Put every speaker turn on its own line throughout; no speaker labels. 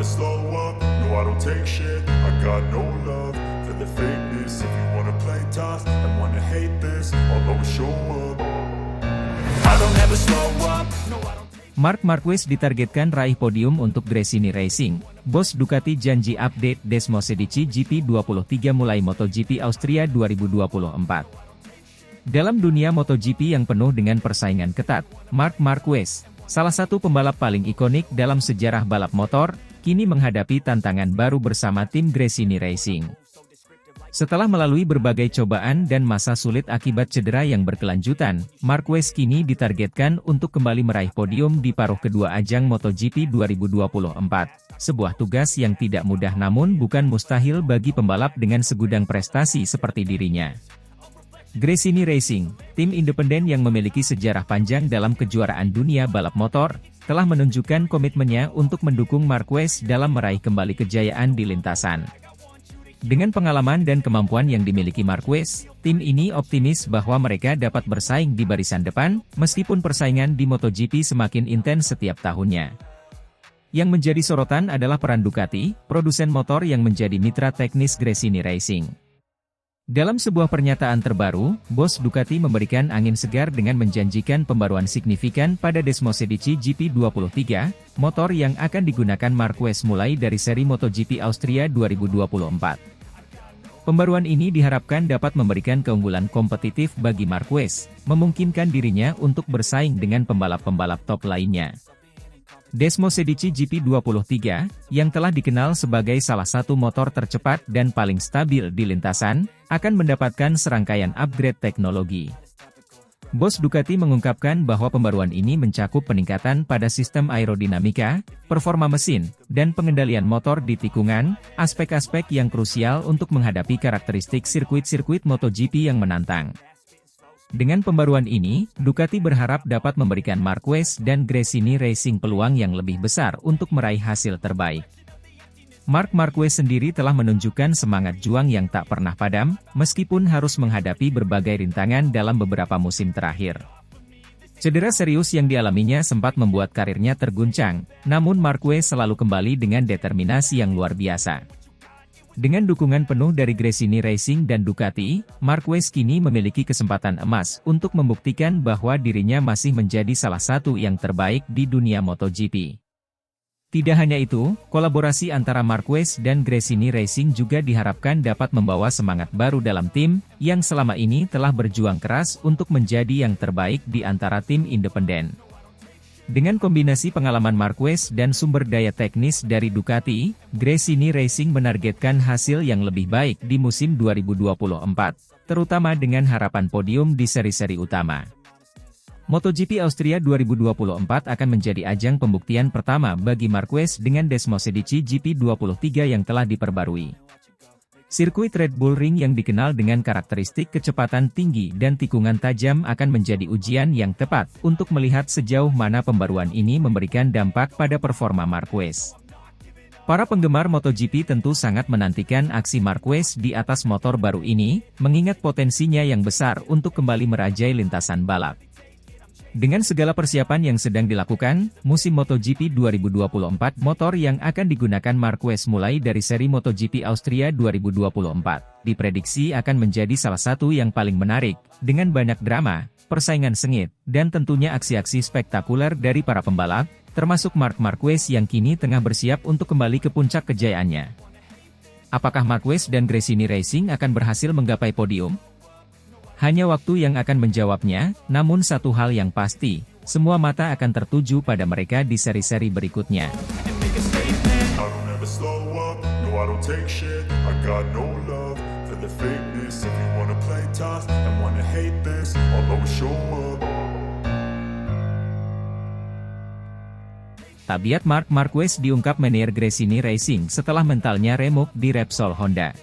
slow up, no I don't take shit. I got no love for the fakeness. If you wanna play tough and wanna hate this, I'll always show up. I don't ever slow up, no I don't.
Marc Marquez ditargetkan raih podium untuk Gresini Racing. Bos Ducati janji update Desmosedici GP23 mulai MotoGP Austria 2024. Dalam dunia MotoGP yang penuh dengan persaingan ketat, Marc Marquez, salah satu pembalap paling ikonik dalam sejarah balap motor, kini menghadapi tantangan baru bersama tim Gresini Racing. Setelah melalui berbagai cobaan dan masa sulit akibat cedera yang berkelanjutan, Marquez kini ditargetkan untuk kembali meraih podium di paruh kedua ajang MotoGP 2024. Sebuah tugas yang tidak mudah namun bukan mustahil bagi pembalap dengan segudang prestasi seperti dirinya. Gresini Racing, tim independen yang memiliki sejarah panjang dalam kejuaraan dunia balap motor, telah menunjukkan komitmennya untuk mendukung Marquez dalam meraih kembali kejayaan di lintasan. Dengan pengalaman dan kemampuan yang dimiliki Marquez, tim ini optimis bahwa mereka dapat bersaing di barisan depan, meskipun persaingan di MotoGP semakin intens setiap tahunnya. Yang menjadi sorotan adalah peran Ducati, produsen motor yang menjadi mitra teknis Gresini Racing. Dalam sebuah pernyataan terbaru, bos Ducati memberikan angin segar dengan menjanjikan pembaruan signifikan pada Desmosedici GP23, motor yang akan digunakan Marquez mulai dari seri MotoGP Austria 2024. Pembaruan ini diharapkan dapat memberikan keunggulan kompetitif bagi Marquez, memungkinkan dirinya untuk bersaing dengan pembalap-pembalap top lainnya. Desmosedici GP23, yang telah dikenal sebagai salah satu motor tercepat dan paling stabil di lintasan, akan mendapatkan serangkaian upgrade teknologi. Bos Ducati mengungkapkan bahwa pembaruan ini mencakup peningkatan pada sistem aerodinamika, performa mesin, dan pengendalian motor di tikungan, aspek-aspek yang krusial untuk menghadapi karakteristik sirkuit-sirkuit MotoGP yang menantang. Dengan pembaruan ini, Ducati berharap dapat memberikan Marquez dan Gresini Racing peluang yang lebih besar untuk meraih hasil terbaik. Marc Marquez sendiri telah menunjukkan semangat juang yang tak pernah padam, meskipun harus menghadapi berbagai rintangan dalam beberapa musim terakhir. Cedera serius yang dialaminya sempat membuat karirnya terguncang, namun Marquez selalu kembali dengan determinasi yang luar biasa. Dengan dukungan penuh dari Gresini Racing dan Ducati, Marquez kini memiliki kesempatan emas untuk membuktikan bahwa dirinya masih menjadi salah satu yang terbaik di dunia MotoGP. Tidak hanya itu, kolaborasi antara Marquez dan Gresini Racing juga diharapkan dapat membawa semangat baru dalam tim, yang selama ini telah berjuang keras untuk menjadi yang terbaik di antara tim independen. Dengan kombinasi pengalaman Marquez dan sumber daya teknis dari Ducati, Gresini Racing menargetkan hasil yang lebih baik di musim 2024, terutama dengan harapan podium di seri-seri utama. MotoGP Austria 2024 akan menjadi ajang pembuktian pertama bagi Marquez dengan Desmosedici GP23 yang telah diperbarui. Sirkuit Red Bull Ring yang dikenal dengan karakteristik kecepatan tinggi dan tikungan tajam akan menjadi ujian yang tepat untuk melihat sejauh mana pembaruan ini memberikan dampak pada performa Marquez. Para penggemar MotoGP tentu sangat menantikan aksi Marquez di atas motor baru ini, mengingat potensinya yang besar untuk kembali merajai lintasan balap. Dengan segala persiapan yang sedang dilakukan, musim MotoGP 2024 motor yang akan digunakan Marquez mulai dari seri MotoGP Austria 2024, diprediksi akan menjadi salah satu yang paling menarik, dengan banyak drama, persaingan sengit, dan tentunya aksi-aksi spektakuler dari para pembalap, termasuk Marc Marquez yang kini tengah bersiap untuk kembali ke puncak kejayaannya. Apakah Marquez dan Gresini Racing akan berhasil menggapai podium? Hanya waktu yang akan menjawabnya, namun satu hal yang pasti, semua mata akan tertuju pada mereka di seri-seri berikutnya. Tabiat Marc Marquez diungkap manajer Gresini Racing setelah mentalnya remuk di Repsol Honda.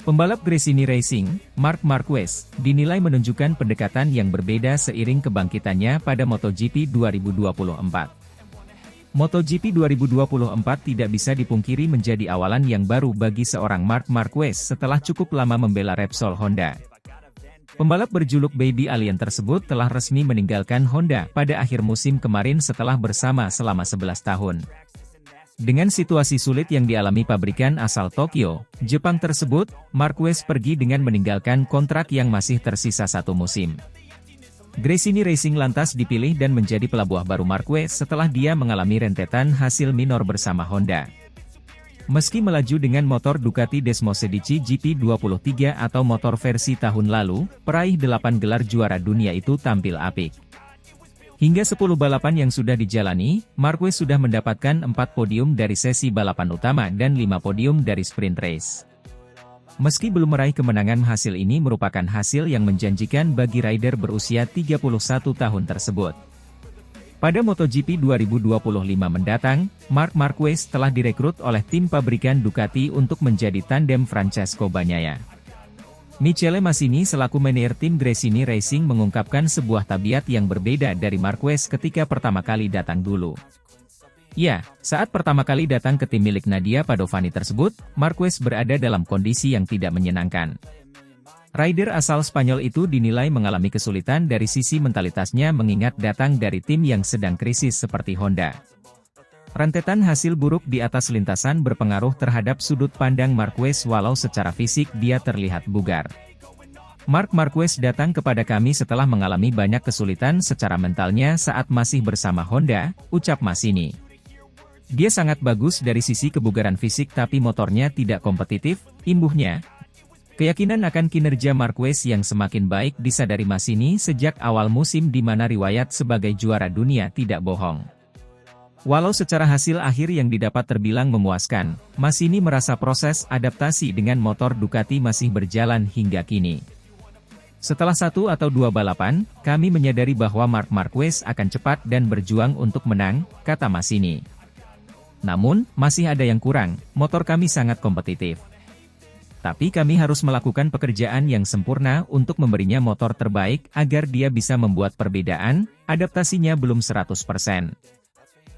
Pembalap Gresini Racing, Marc Marquez, dinilai menunjukkan pendekatan yang berbeda seiring kebangkitannya pada MotoGP 2024. MotoGP 2024 tidak bisa dipungkiri menjadi awalan yang baru bagi seorang Marc Marquez setelah cukup lama membela Repsol Honda. Pembalap berjuluk Baby Alien tersebut telah resmi meninggalkan Honda pada akhir musim kemarin setelah bersama selama 11 tahun. Dengan situasi sulit yang dialami pabrikan asal Tokyo, Jepang tersebut, Marquez pergi dengan meninggalkan kontrak yang masih tersisa 1 musim. Gresini Racing lantas dipilih dan menjadi pelabuh baru Marquez setelah dia mengalami rentetan hasil minor bersama Honda. Meski melaju dengan motor Ducati Desmosedici GP23 atau motor versi tahun lalu, peraih 8 gelar juara dunia itu tampil apik. Hingga 10 balapan yang sudah dijalani, Marquez sudah mendapatkan 4 podium dari sesi balapan utama dan 5 podium dari sprint race. Meski belum meraih kemenangan, hasil ini merupakan hasil yang menjanjikan bagi rider berusia 31 tahun tersebut. Pada MotoGP 2025 mendatang, Marc Marquez telah direkrut oleh tim pabrikan Ducati untuk menjadi tandem Francesco Bagnaia. Michele Massini selaku manajer tim Gresini Racing mengungkapkan sebuah tabiat yang berbeda dari Marquez ketika pertama kali datang dulu. Ya, saat pertama kali datang ke tim milik Nadia Padovani tersebut, Marquez berada dalam kondisi yang tidak menyenangkan. Rider asal Spanyol itu dinilai mengalami kesulitan dari sisi mentalitasnya mengingat datang dari tim yang sedang krisis seperti Honda. Rentetan hasil buruk di atas lintasan berpengaruh terhadap sudut pandang Marquez walau secara fisik dia terlihat bugar. Marc Marquez datang kepada kami setelah mengalami banyak kesulitan secara mentalnya saat masih bersama Honda, ucap Massini. Dia sangat bagus dari sisi kebugaran fisik tapi motornya tidak kompetitif, imbuhnya. Keyakinan akan kinerja Marquez yang semakin baik disadari Massini sejak awal musim di mana riwayat sebagai juara dunia tidak bohong. Walau secara hasil akhir yang didapat terbilang memuaskan, Massini merasa proses adaptasi dengan motor Ducati masih berjalan hingga kini. Setelah 1 atau 2 balapan, kami menyadari bahwa Marc Marquez akan cepat dan berjuang untuk menang, kata Massini. Namun, masih ada yang kurang, motor kami sangat kompetitif. Tapi kami harus melakukan pekerjaan yang sempurna untuk memberinya motor terbaik agar dia bisa membuat perbedaan, adaptasinya belum 100%.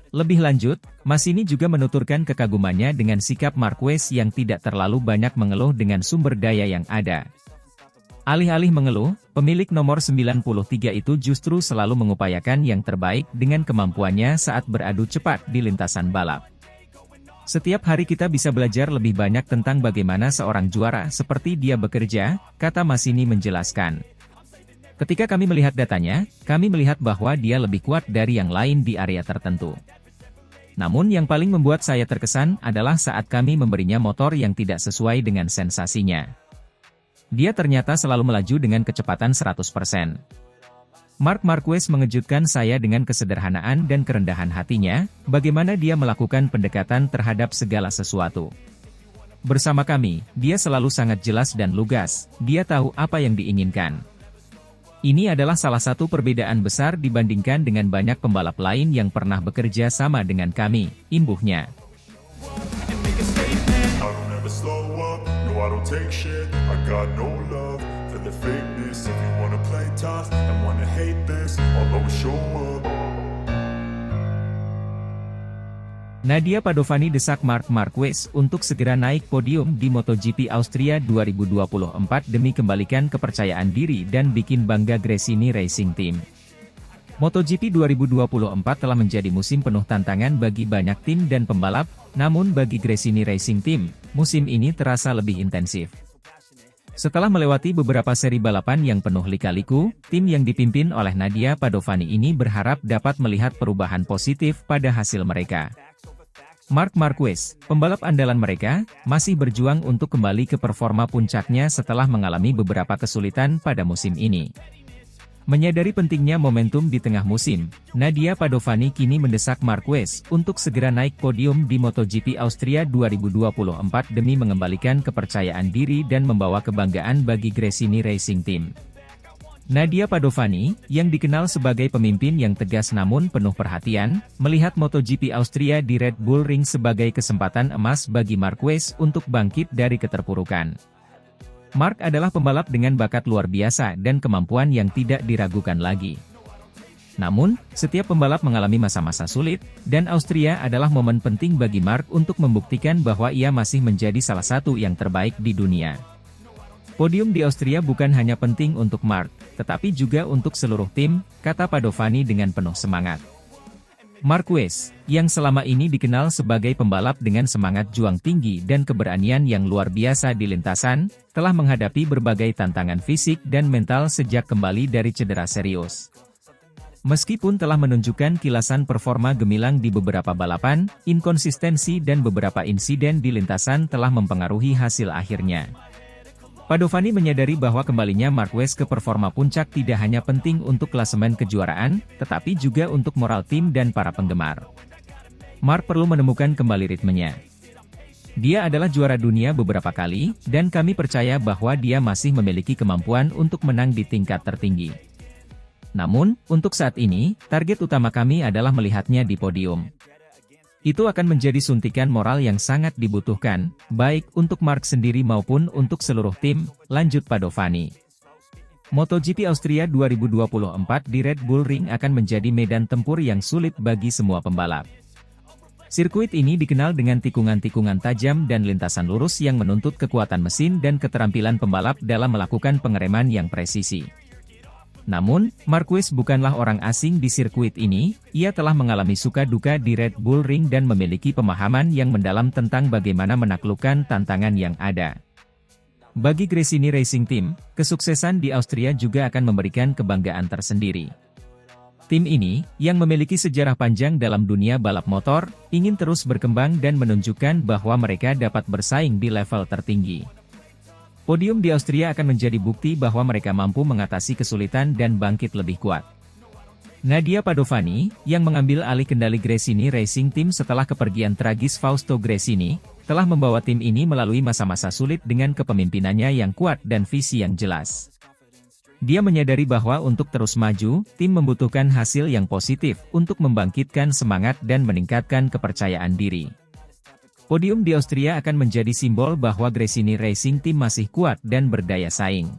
Lebih lanjut, Massini juga menuturkan kekagumannya dengan sikap Marquez yang tidak terlalu banyak mengeluh dengan sumber daya yang ada. Alih-alih mengeluh, pemilik nomor 93 itu justru selalu mengupayakan yang terbaik dengan kemampuannya saat beradu cepat di lintasan balap. Setiap hari kita bisa belajar lebih banyak tentang bagaimana seorang juara seperti dia bekerja, kata Massini menjelaskan. Ketika kami melihat datanya, kami melihat bahwa dia lebih kuat dari yang lain di area tertentu. Namun yang paling membuat saya terkesan adalah saat kami memberinya motor yang tidak sesuai dengan sensasinya. Dia ternyata selalu melaju dengan kecepatan 100%. Marc Marquez mengejutkan saya dengan kesederhanaan dan kerendahan hatinya, bagaimana dia melakukan pendekatan terhadap segala sesuatu. Bersama kami, dia selalu sangat jelas dan lugas, dia tahu apa yang diinginkan. Ini adalah salah satu perbedaan besar dibandingkan dengan banyak pembalap lain yang pernah bekerja sama dengan kami, imbuhnya. Nadia Padovani desak Marc Marquez untuk segera naik podium di MotoGP Austria 2024 demi kembalikan kepercayaan diri dan bikin bangga Gresini Racing Team. MotoGP 2024 telah menjadi musim penuh tantangan bagi banyak tim dan pembalap, namun bagi Gresini Racing Team, musim ini terasa lebih intensif. Setelah melewati beberapa seri balapan yang penuh lika-liku, tim yang dipimpin oleh Nadia Padovani ini berharap dapat melihat perubahan positif pada hasil mereka. Marc Marquez, pembalap andalan mereka, masih berjuang untuk kembali ke performa puncaknya setelah mengalami beberapa kesulitan pada musim ini. Menyadari pentingnya momentum di tengah musim, Nadia Padovani kini mendesak Marquez untuk segera naik podium di MotoGP Austria 2024 demi mengembalikan kepercayaan diri dan membawa kebanggaan bagi Gresini Racing Team. Nadia Padovani, yang dikenal sebagai pemimpin yang tegas namun penuh perhatian, melihat MotoGP Austria di Red Bull Ring sebagai kesempatan emas bagi Marquez untuk bangkit dari keterpurukan. Marc adalah pembalap dengan bakat luar biasa dan kemampuan yang tidak diragukan lagi. Namun, setiap pembalap mengalami masa-masa sulit, dan Austria adalah momen penting bagi Marc untuk membuktikan bahwa ia masih menjadi salah satu yang terbaik di dunia. Podium di Austria bukan hanya penting untuk Marc, tetapi juga untuk seluruh tim, kata Padovani dengan penuh semangat. Marquez, yang selama ini dikenal sebagai pembalap dengan semangat juang tinggi dan keberanian yang luar biasa di lintasan, telah menghadapi berbagai tantangan fisik dan mental sejak kembali dari cedera serius. Meskipun telah menunjukkan kilasan performa gemilang di beberapa balapan, inkonsistensi dan beberapa insiden di lintasan telah mempengaruhi hasil akhirnya. Padovani menyadari bahwa kembalinya Marquez ke performa puncak tidak hanya penting untuk klasemen kejuaraan, tetapi juga untuk moral tim dan para penggemar. Mark perlu menemukan kembali ritmenya. Dia adalah juara dunia beberapa kali, dan kami percaya bahwa dia masih memiliki kemampuan untuk menang di tingkat tertinggi. Namun, untuk saat ini, target utama kami adalah melihatnya di podium. Itu akan menjadi suntikan moral yang sangat dibutuhkan, baik untuk Mark sendiri maupun untuk seluruh tim, lanjut Padovani. MotoGP Austria 2024 di Red Bull Ring akan menjadi medan tempur yang sulit bagi semua pembalap. Sirkuit ini dikenal dengan tikungan-tikungan tajam dan lintasan lurus yang menuntut kekuatan mesin dan keterampilan pembalap dalam melakukan pengereman yang presisi. Namun, Marquez bukanlah orang asing di sirkuit ini, ia telah mengalami suka duka di Red Bull Ring dan memiliki pemahaman yang mendalam tentang bagaimana menaklukkan tantangan yang ada. Bagi Gresini Racing Team, kesuksesan di Austria juga akan memberikan kebanggaan tersendiri. Tim ini, yang memiliki sejarah panjang dalam dunia balap motor, ingin terus berkembang dan menunjukkan bahwa mereka dapat bersaing di level tertinggi. Podium di Austria akan menjadi bukti bahwa mereka mampu mengatasi kesulitan dan bangkit lebih kuat. Nadia Padovani, yang mengambil alih kendali Gresini Racing Team setelah kepergian tragis Fausto Gresini, telah membawa tim ini melalui masa-masa sulit dengan kepemimpinannya yang kuat dan visi yang jelas. Dia menyadari bahwa untuk terus maju, tim membutuhkan hasil yang positif untuk membangkitkan semangat dan meningkatkan kepercayaan diri. Podium di Austria akan menjadi simbol bahwa Gresini Racing Team masih kuat dan berdaya saing.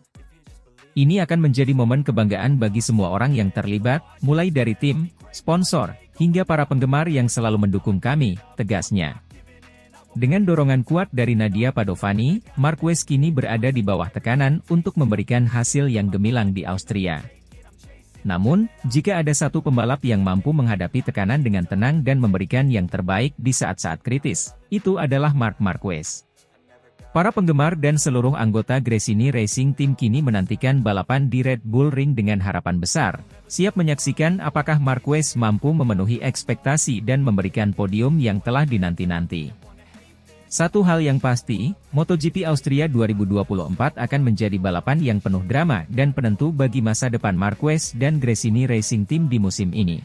Ini akan menjadi momen kebanggaan bagi semua orang yang terlibat, mulai dari tim, sponsor, hingga para penggemar yang selalu mendukung kami, tegasnya. Dengan dorongan kuat dari Nadia Padovani, Marquez kini berada di bawah tekanan untuk memberikan hasil yang gemilang di Austria. Namun, jika ada satu pembalap yang mampu menghadapi tekanan dengan tenang dan memberikan yang terbaik di saat-saat kritis, itu adalah Marc Marquez. Para penggemar dan seluruh anggota Gresini Racing Team kini menantikan balapan di Red Bull Ring dengan harapan besar, siap menyaksikan apakah Marquez mampu memenuhi ekspektasi dan memberikan podium yang telah dinanti-nanti. Satu hal yang pasti, MotoGP Austria 2024 akan menjadi balapan yang penuh drama dan penentu bagi masa depan Marquez dan Gresini Racing Team di musim ini.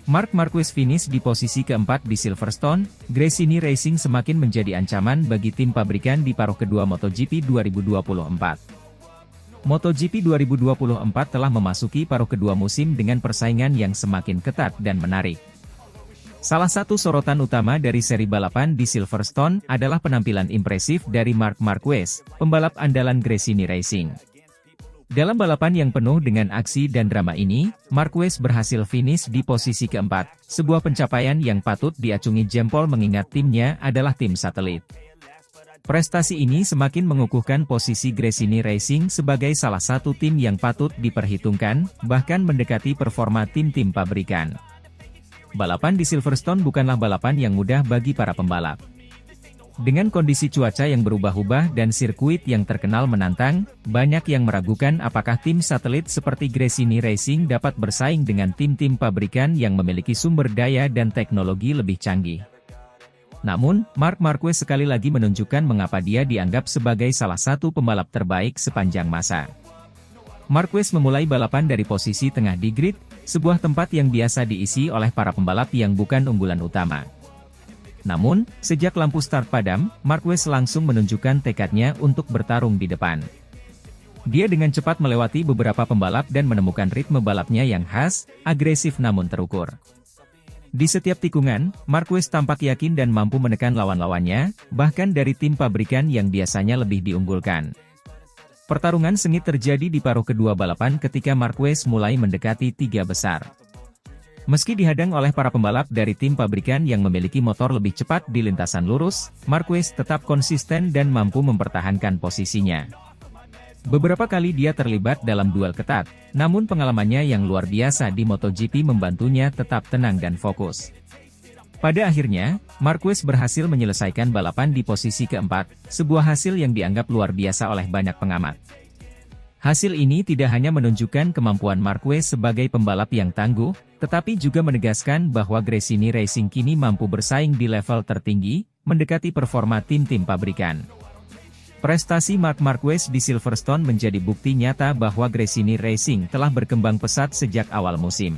Marc Marquez finish di posisi keempat di Silverstone. Gresini Racing semakin menjadi ancaman bagi tim pabrikan di paruh kedua MotoGP 2024. MotoGP 2024 telah memasuki paruh kedua musim dengan persaingan yang semakin ketat dan menarik. Salah satu sorotan utama dari seri balapan di Silverstone adalah penampilan impresif dari Marc Marquez, pembalap andalan Gresini Racing. Dalam balapan yang penuh dengan aksi dan drama ini, Marquez berhasil finish di posisi keempat, sebuah pencapaian yang patut diacungi jempol mengingat timnya adalah tim satelit. Prestasi ini semakin mengukuhkan posisi Gresini Racing sebagai salah satu tim yang patut diperhitungkan, bahkan mendekati performa tim-tim pabrikan. Balapan di Silverstone bukanlah balapan yang mudah bagi para pembalap. Dengan kondisi cuaca yang berubah-ubah dan sirkuit yang terkenal menantang, banyak yang meragukan apakah tim satelit seperti Gresini Racing dapat bersaing dengan tim-tim pabrikan yang memiliki sumber daya dan teknologi lebih canggih. Namun, Marc Marquez sekali lagi menunjukkan mengapa dia dianggap sebagai salah satu pembalap terbaik sepanjang masa. Marquez memulai balapan dari posisi tengah di grid, sebuah tempat yang biasa diisi oleh para pembalap yang bukan unggulan utama. Namun, sejak lampu start padam, Marquez langsung menunjukkan tekadnya untuk bertarung di depan. Dia dengan cepat melewati beberapa pembalap dan menemukan ritme balapnya yang khas, agresif namun terukur. Di setiap tikungan, Marquez tampak yakin dan mampu menekan lawan-lawannya, bahkan dari tim pabrikan yang biasanya lebih diunggulkan. Pertarungan sengit terjadi di paruh kedua balapan ketika Marquez mulai mendekati tiga besar. Meski dihadang oleh para pembalap dari tim pabrikan yang memiliki motor lebih cepat di lintasan lurus, Marquez tetap konsisten dan mampu mempertahankan posisinya. Beberapa kali dia terlibat dalam duel ketat, namun pengalamannya yang luar biasa di MotoGP membantunya tetap tenang dan fokus. Pada akhirnya, Marquez berhasil menyelesaikan balapan di posisi keempat, sebuah hasil yang dianggap luar biasa oleh banyak pengamat. Hasil ini tidak hanya menunjukkan kemampuan Marquez sebagai pembalap yang tangguh, tetapi juga menegaskan bahwa Gresini Racing kini mampu bersaing di level tertinggi, mendekati performa tim-tim pabrikan. Prestasi Marc Marquez di Silverstone menjadi bukti nyata bahwa Gresini Racing telah berkembang pesat sejak awal musim.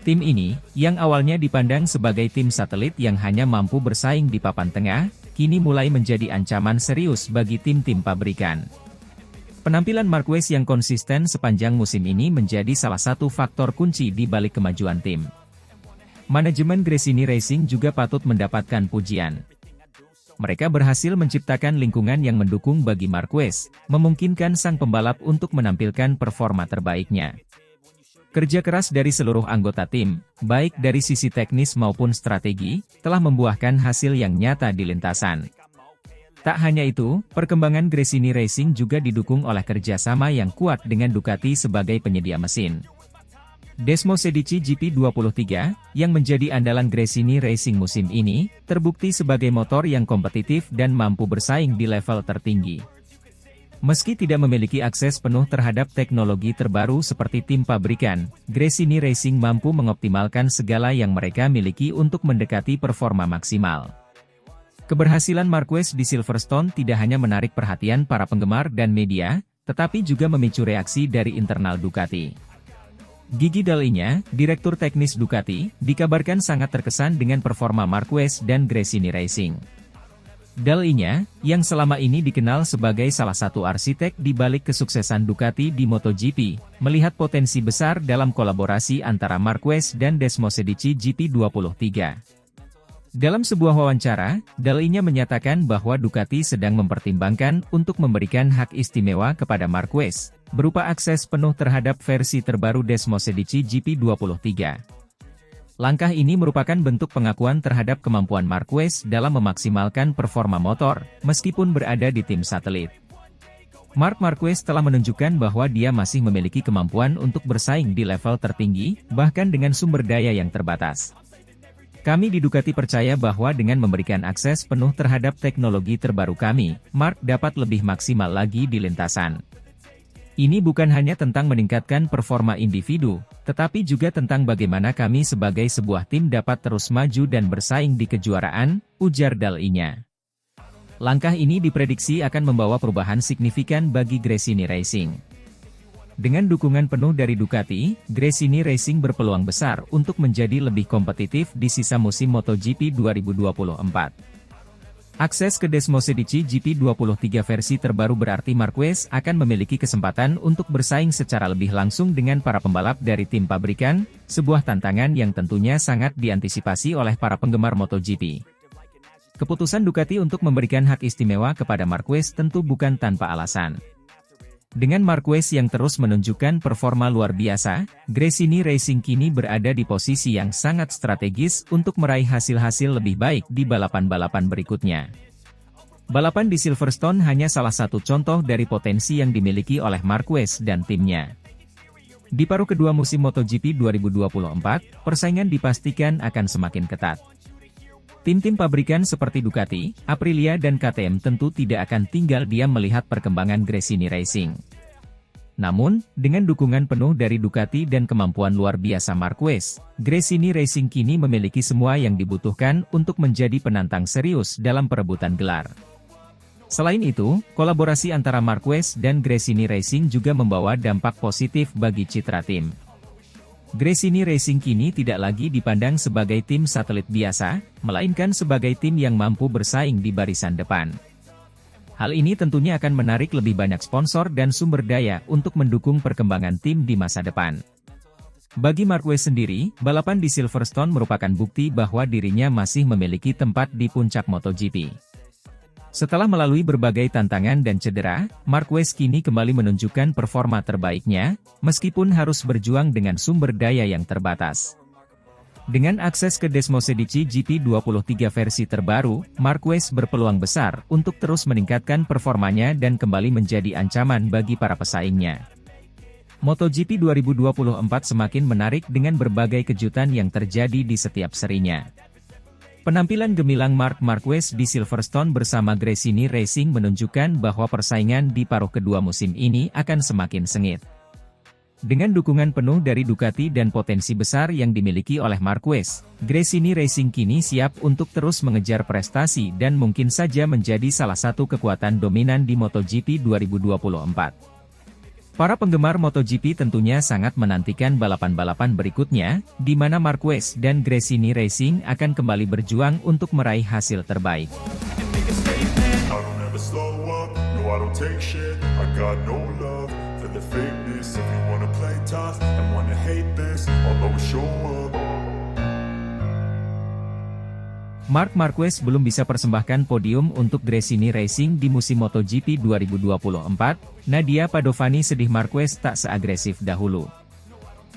Tim ini, yang awalnya dipandang sebagai tim satelit yang hanya mampu bersaing di papan tengah, kini mulai menjadi ancaman serius bagi tim-tim pabrikan. Penampilan Marquez yang konsisten sepanjang musim ini menjadi salah satu faktor kunci di balik kemajuan tim. Manajemen Gresini Racing juga patut mendapatkan pujian. Mereka berhasil menciptakan lingkungan yang mendukung bagi Marquez, memungkinkan sang pembalap untuk menampilkan performa terbaiknya. Kerja keras dari seluruh anggota tim, baik dari sisi teknis maupun strategi, telah membuahkan hasil yang nyata di lintasan. Tak hanya itu, perkembangan Gresini Racing juga didukung oleh kerjasama yang kuat dengan Ducati sebagai penyedia mesin. Desmosedici GP23, yang menjadi andalan Gresini Racing musim ini, terbukti sebagai motor yang kompetitif dan mampu bersaing di level tertinggi. Meski tidak memiliki akses penuh terhadap teknologi terbaru seperti tim pabrikan, Gresini Racing mampu mengoptimalkan segala yang mereka miliki untuk mendekati performa maksimal. Keberhasilan Marquez di Silverstone tidak hanya menarik perhatian para penggemar dan media, tetapi juga memicu reaksi dari internal Ducati. Gigi Dall'Igna, direktur teknis Ducati, dikabarkan sangat terkesan dengan performa Marquez dan Gresini Racing. Dall'Igna, yang selama ini dikenal sebagai salah satu arsitek di balik kesuksesan Ducati di MotoGP, melihat potensi besar dalam kolaborasi antara Marquez dan Desmosedici GP23. Dalam sebuah wawancara, Dall'Igna menyatakan bahwa Ducati sedang mempertimbangkan untuk memberikan hak istimewa kepada Marquez, berupa akses penuh terhadap versi terbaru Desmosedici GP23. Langkah ini merupakan bentuk pengakuan terhadap kemampuan Marquez dalam memaksimalkan performa motor, meskipun berada di tim satelit. Marc Marquez telah menunjukkan bahwa dia masih memiliki kemampuan untuk bersaing di level tertinggi, bahkan dengan sumber daya yang terbatas. Kami di Ducati percaya bahwa dengan memberikan akses penuh terhadap teknologi terbaru kami, Marc dapat lebih maksimal lagi di lintasan. Ini bukan hanya tentang meningkatkan performa individu, tetapi juga tentang bagaimana kami sebagai sebuah tim dapat terus maju dan bersaing di kejuaraan, ujar Dall'Igna. Langkah ini diprediksi akan membawa perubahan signifikan bagi Gresini Racing. Dengan dukungan penuh dari Ducati, Gresini Racing berpeluang besar untuk menjadi lebih kompetitif di sisa musim MotoGP 2024. Akses ke Desmosedici GP23 versi terbaru berarti Marquez akan memiliki kesempatan untuk bersaing secara lebih langsung dengan para pembalap dari tim pabrikan, sebuah tantangan yang tentunya sangat diantisipasi oleh para penggemar MotoGP. Keputusan Ducati untuk memberikan hak istimewa kepada Marquez tentu bukan tanpa alasan. Dengan Marquez yang terus menunjukkan performa luar biasa, Gresini Racing kini berada di posisi yang sangat strategis untuk meraih hasil-hasil lebih baik di balapan-balapan berikutnya. Balapan di Silverstone hanya salah satu contoh dari potensi yang dimiliki oleh Marquez dan timnya. Di paruh kedua musim MotoGP 2024, persaingan dipastikan akan semakin ketat. Tim-tim pabrikan seperti Ducati, Aprilia dan KTM tentu tidak akan tinggal diam melihat perkembangan Gresini Racing. Namun, dengan dukungan penuh dari Ducati dan kemampuan luar biasa Marquez, Gresini Racing kini memiliki semua yang dibutuhkan untuk menjadi penantang serius dalam perebutan gelar. Selain itu, kolaborasi antara Marquez dan Gresini Racing juga membawa dampak positif bagi citra tim. Gresini Racing kini tidak lagi dipandang sebagai tim satelit biasa, melainkan sebagai tim yang mampu bersaing di barisan depan. Hal ini tentunya akan menarik lebih banyak sponsor dan sumber daya untuk mendukung perkembangan tim di masa depan. Bagi Marquez sendiri, balapan di Silverstone merupakan bukti bahwa dirinya masih memiliki tempat di puncak MotoGP. Setelah melalui berbagai tantangan dan cedera, Marquez kini kembali menunjukkan performa terbaiknya, meskipun harus berjuang dengan sumber daya yang terbatas. Dengan akses ke Desmosedici GP23 versi terbaru, Marquez berpeluang besar untuk terus meningkatkan performanya dan kembali menjadi ancaman bagi para pesaingnya. MotoGP 2024 semakin menarik dengan berbagai kejutan yang terjadi di setiap serinya. Penampilan gemilang Marc Marquez di Silverstone bersama Gresini Racing menunjukkan bahwa persaingan di paruh kedua musim ini akan semakin sengit. Dengan dukungan penuh dari Ducati dan potensi besar yang dimiliki oleh Marquez, Gresini Racing kini siap untuk terus mengejar prestasi dan mungkin saja menjadi salah satu kekuatan dominan di MotoGP 2024. Para penggemar MotoGP tentunya sangat menantikan balapan-balapan berikutnya, di mana Marquez dan Gresini Racing akan kembali berjuang untuk meraih hasil terbaik.
I don't ever slow up, no I don't take shit. I got no love for the fakeness. If you wanna play tough and wanna hate this, I'll always show up.
Marc Marquez belum bisa persembahkan podium untuk Gresini Racing di musim MotoGP 2024, Nadia Padovani sedih Marquez tak seagresif dahulu.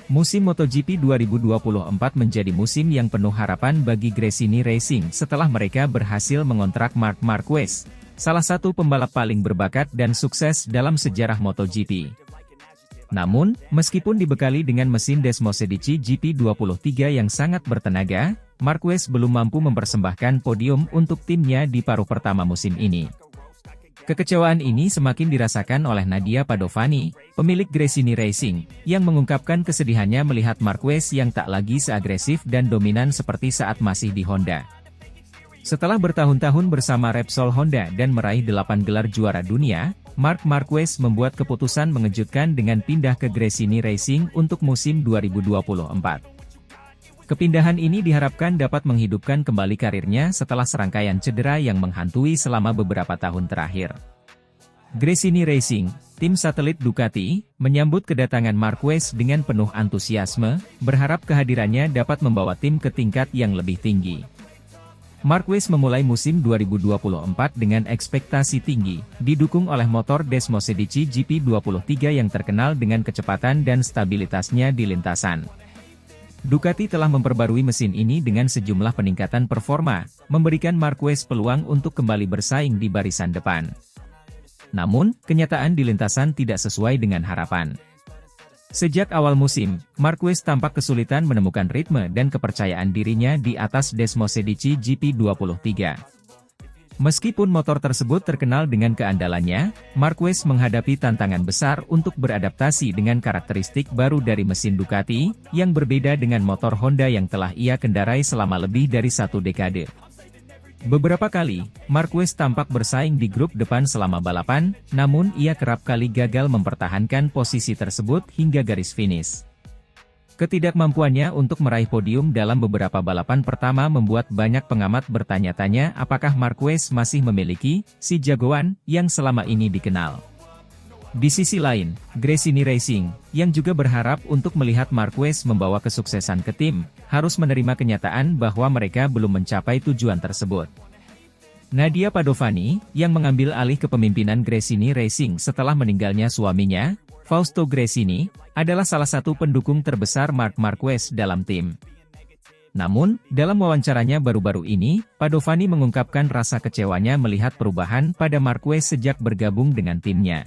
Musim MotoGP 2024 menjadi musim yang penuh harapan bagi Gresini Racing setelah mereka berhasil mengontrak Marc Marquez, salah satu pembalap paling berbakat dan sukses dalam sejarah MotoGP. Namun, meskipun dibekali dengan mesin Desmosedici GP23 yang sangat bertenaga, Marquez belum mampu mempersembahkan podium untuk timnya di paruh pertama musim ini. Kekecewaan ini semakin dirasakan oleh Nadia Padovani, pemilik Gresini Racing, yang mengungkapkan kesedihannya melihat Marquez yang tak lagi seagresif dan dominan seperti saat masih di Honda. Setelah bertahun-tahun bersama Repsol Honda dan meraih 8 gelar juara dunia, Marc Marquez membuat keputusan mengejutkan dengan pindah ke Gresini Racing untuk musim 2024. Kepindahan ini diharapkan dapat menghidupkan kembali karirnya setelah serangkaian cedera yang menghantui selama beberapa tahun terakhir. Gresini Racing, tim satelit Ducati, menyambut kedatangan Marquez dengan penuh antusiasme, berharap kehadirannya dapat membawa tim ke tingkat yang lebih tinggi. Marquez memulai musim 2024 dengan ekspektasi tinggi, didukung oleh motor Desmosedici GP23 yang terkenal dengan kecepatan dan stabilitasnya di lintasan. Ducati telah memperbarui mesin ini dengan sejumlah peningkatan performa, memberikan Marquez peluang untuk kembali bersaing di barisan depan. Namun, kenyataan di lintasan tidak sesuai dengan harapan. Sejak awal musim, Marquez tampak kesulitan menemukan ritme dan kepercayaan dirinya di atas Desmosedici GP23. Meskipun motor tersebut terkenal dengan keandalannya, Marquez menghadapi tantangan besar untuk beradaptasi dengan karakteristik baru dari mesin Ducati, yang berbeda dengan motor Honda yang telah ia kendarai selama lebih dari 1 dekade. Beberapa kali, Marquez tampak bersaing di grup depan selama balapan, namun ia kerap kali gagal mempertahankan posisi tersebut hingga garis finish. Ketidakmampuannya untuk meraih podium dalam beberapa balapan pertama membuat banyak pengamat bertanya-tanya apakah Marquez masih memiliki si jagoan yang selama ini dikenal. Di sisi lain, Gresini Racing, yang juga berharap untuk melihat Marquez membawa kesuksesan ke tim, harus menerima kenyataan bahwa mereka belum mencapai tujuan tersebut. Nadia Padovani, yang mengambil alih kepemimpinan Gresini Racing setelah meninggalnya suaminya, Fausto Gresini, adalah salah satu pendukung terbesar Marc Marquez dalam tim. Namun, dalam wawancaranya baru-baru ini, Padovani mengungkapkan rasa kecewanya melihat perubahan pada Marquez sejak bergabung dengan timnya.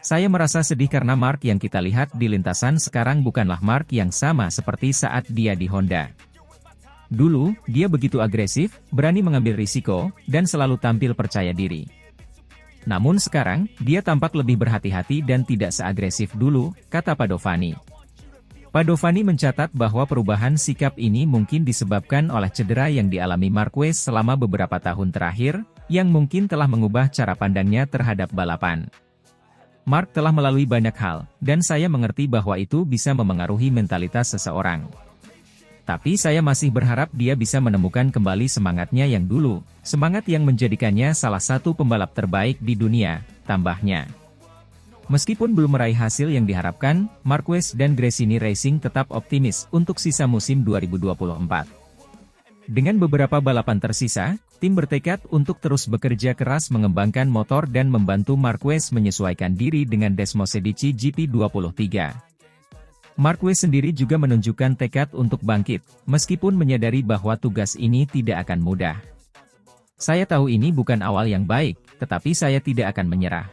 Saya merasa sedih karena Marc yang kita lihat di lintasan sekarang bukanlah Marc yang sama seperti saat dia di Honda. Dulu, dia begitu agresif, berani mengambil risiko, dan selalu tampil percaya diri. Namun sekarang, dia tampak lebih berhati-hati dan tidak seagresif dulu, kata Padovani. Padovani mencatat bahwa perubahan sikap ini mungkin disebabkan oleh cedera yang dialami Marquez selama beberapa tahun terakhir, yang mungkin telah mengubah cara pandangnya terhadap balapan. Marc telah melalui banyak hal, dan saya mengerti bahwa itu bisa memengaruhi mentalitas seseorang. Tapi saya masih berharap dia bisa menemukan kembali semangatnya yang dulu, semangat yang menjadikannya salah satu pembalap terbaik di dunia, tambahnya. Meskipun belum meraih hasil yang diharapkan, Marquez dan Gresini Racing tetap optimis untuk sisa musim 2024. Dengan beberapa balapan tersisa, tim bertekad untuk terus bekerja keras mengembangkan motor dan membantu Marquez menyesuaikan diri dengan Desmosedici GP23. Marquez sendiri juga menunjukkan tekad untuk bangkit, meskipun menyadari bahwa tugas ini tidak akan mudah. Saya tahu ini bukan awal yang baik, tetapi saya tidak akan menyerah.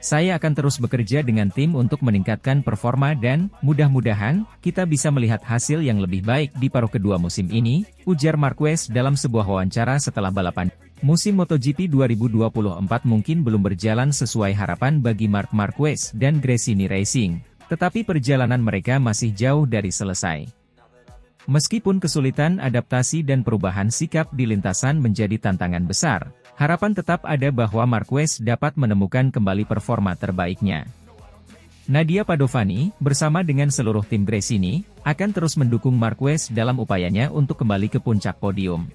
Saya akan terus bekerja dengan tim untuk meningkatkan performa dan, mudah-mudahan, kita bisa melihat hasil yang lebih baik di paruh kedua musim ini, ujar Marquez dalam sebuah wawancara setelah balapan. Musim MotoGP 2024 mungkin belum berjalan sesuai harapan bagi Marc Marquez dan Gresini Racing, tetapi perjalanan mereka masih jauh dari selesai. Meskipun kesulitan adaptasi dan perubahan sikap di lintasan menjadi tantangan besar, harapan tetap ada bahwa Marquez dapat menemukan kembali performa terbaiknya. Nadia Padovani, bersama dengan seluruh tim Gresini, akan terus mendukung Marquez dalam upayanya untuk kembali ke puncak podium.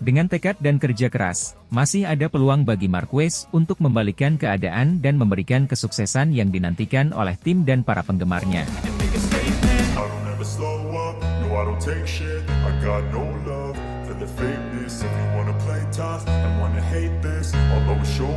Dengan tekad dan kerja keras, masih ada peluang bagi Marquez untuk membalikan keadaan dan memberikan kesuksesan yang dinantikan oleh tim dan para penggemarnya.
I don't ever slow up, no I don't take shit. I got no love for the fakeness. If you wanna play tough and wanna hate this, I'll always show